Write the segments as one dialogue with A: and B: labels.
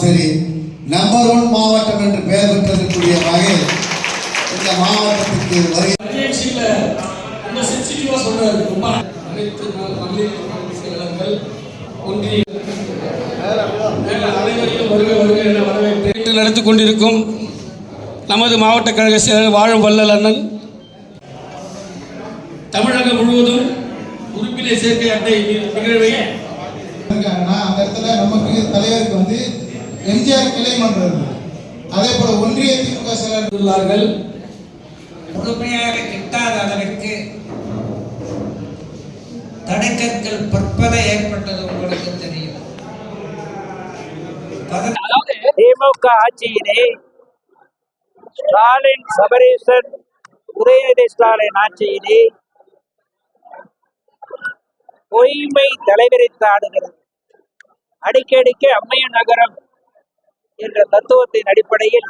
A: சரி, நம்பர் 1 மாவட்டம் என்று பெயர் பெற்றதற்குரிய வகையில் இந்த மாவட்டத்திற்கு வருகை
B: நடத்திக் கொண்டிருக்கும் நமது மாவட்ட கழக செயலர் வாழும் வள்ளல் அண்ணன் தமிழகம் முழுவதும் உறுப்பினர் சேர்க்கை அட்டை நிகழ்வை
C: அந்த இடத்துல நமக்கு தலைவருக்கு வந்து எம்ஜிஆர் கிளை மன்றம், அதே போல ஒன்றிய திமுக செயலர் உள்ளார்கள்.
D: முழுமையாக கிட்டாத அளவிற்கு தடைக்கற்கள் பற்பல ஏற்பட்டது உங்களுக்கு தெரியும்.
E: திமுக ஆட்சியிலே ஸ்டாலின் சபரீசன் உதயநிதி ஸ்டாலின் ஆட்சியிலே பொய்மை தலைவிரித்தாடுகிறது. அடிக்கடிக்கு அம்மைய நகரம் என்ற தத்துவத்தின் அடிப்படையில்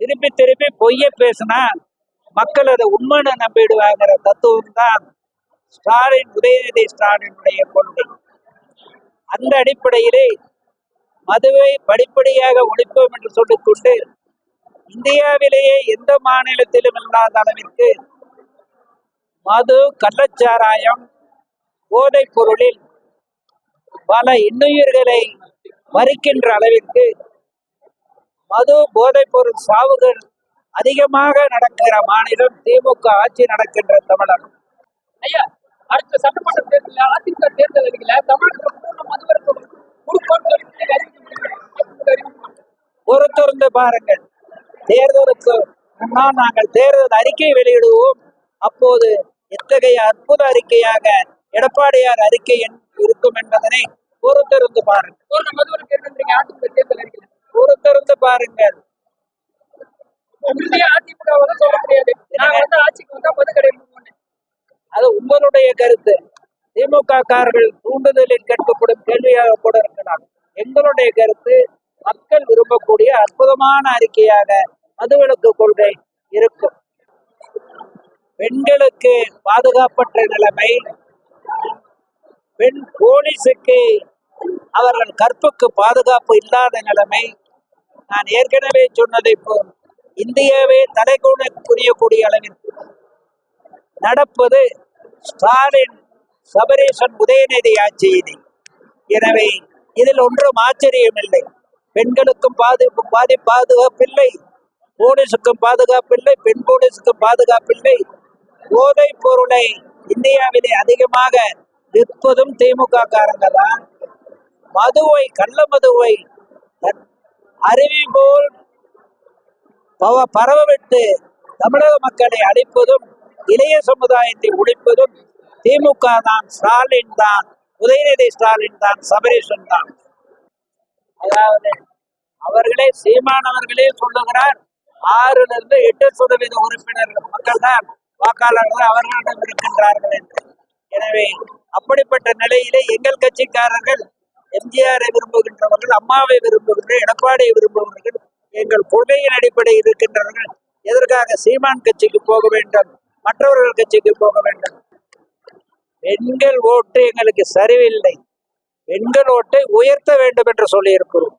E: திருப்பி திருப்பி பொய்ய பேசினா மக்கள் அதை உண்மைன்னு நம்பிடுவாங்கிற தத்துவம் தான் ஸ்டாலின் உதயநிதி ஸ்டாலினுடைய கொள்கை. அந்த அடிப்படையிலே மதுவை படிப்படியாக ஒழிப்போம் என்று சொல்லிக்கொண்டு இந்தியாவிலேயே எந்த மாநிலத்திலும் இல்லாத அளவிற்கு மது, கள்ளச்சாராயம், போதைப் பொருளில் பல இன்னுயிர்களை மறிக்கின்ற அளவிற்கு மது, போதைப் பொருள் சாவுகள் அதிகமாக நடக்கிற மாநிலம் திமுக ஆட்சி நடக்கின்ற தமிழகம்.
F: ஐயா, அடுத்த சட்டமன்ற தேர்தலில் அதிமுக தேர்தல் அறிக்கையில தமிழகத்தில்
E: பொறுத்திருந்து பாருங்கள். தேர்தலுக்கு முன்னால் நாங்கள் தேர்தல் அறிக்கை வெளியிடுவோம். அப்போது எத்தகைய அற்புத அறிக்கையாக எடப்பாடியார் அறிக்கை இருக்கும் என்பதனை பொறுத்திருந்து பாருங்கள். பொறுத்திருந்து பாருங்கள். அது உங்களுடைய கருத்து. திமுக காரர்கள் தூண்டுதலில் கேட்கப்படும் கேள்வியாக கூட இருக்கலாம். எங்களுடைய கருத்து மக்கள் விரும்பக்கூடிய அற்புதமான அறிக்கையாக மதுவிலக்கு கொள்கை இருக்கும். பெண்களுக்கு பாதுகாப்பற்ற நிலைமை, பெண் போலீஸுக்கு அவர்கள் கற்புக்கு பாதுகாப்பு இல்லாத நிலைமை, நான் ஏற்கனவே சொன்னதை போல் இந்தியாவே புரியக்கூடிய அளவிற்கு நடப்பது ஸ்டாலின் சபரீசன் உதயநிதி ஆட்சியிலே. எனவே இதில் ஒன்றும் ஆச்சரியமில்லை. பெண்களுக்கும் பாதுகாப்பில்லை, போலீஸுக்கும் பாதுகாப்பில்லை, பெண் போலீஸுக்கும் பாதுகாப்பில்லை. போதைப் பொருளை இந்தியாவிலே அதிகமாக விற்பதும் திமுக காரங்க தான். மதுவை, கள்ள மதுவை அருவி போல் பரவவிட்டு தமிழக மக்களை அழிப்பதும் இளைய சமுதாயத்தை ஒழிப்பதும் திமுக தான், ஸ்டாலின் தான், உதயநிதி ஸ்டாலின் தான், சபரீசன் தான். அதாவது அவர்களே, சீமானவர்களே சொல்லுகிறார் 6% உறுப்பினர்கள் மக்கள் தான் வாக்காளர்கள் அவர்களிடம் இருக்கின்றார்கள் என்று. எனவே அப்படிப்பட்ட நிலையிலே எங்கள் கட்சிக்காரர்கள் எம்ஜிஆரை விரும்புகின்றவர்கள், அம்மாவை விரும்புகின்ற, எடப்பாடியை விரும்புகின்றவர்கள், எங்கள் கொள்கையின் அடிப்படையில் இருக்கின்றவர்கள் எதற்காக சீமான் கட்சிக்கு போக வேண்டும், மற்றவர்கள் கட்சிக்கு போக வேண்டும்? பெண்கள் ஓட்டு எங்களுக்கு சரிவில்லை, பெண்கள் ஓட்டை உயர்த்த வேண்டும் என்று சொல்லி இருக்கிறோம்.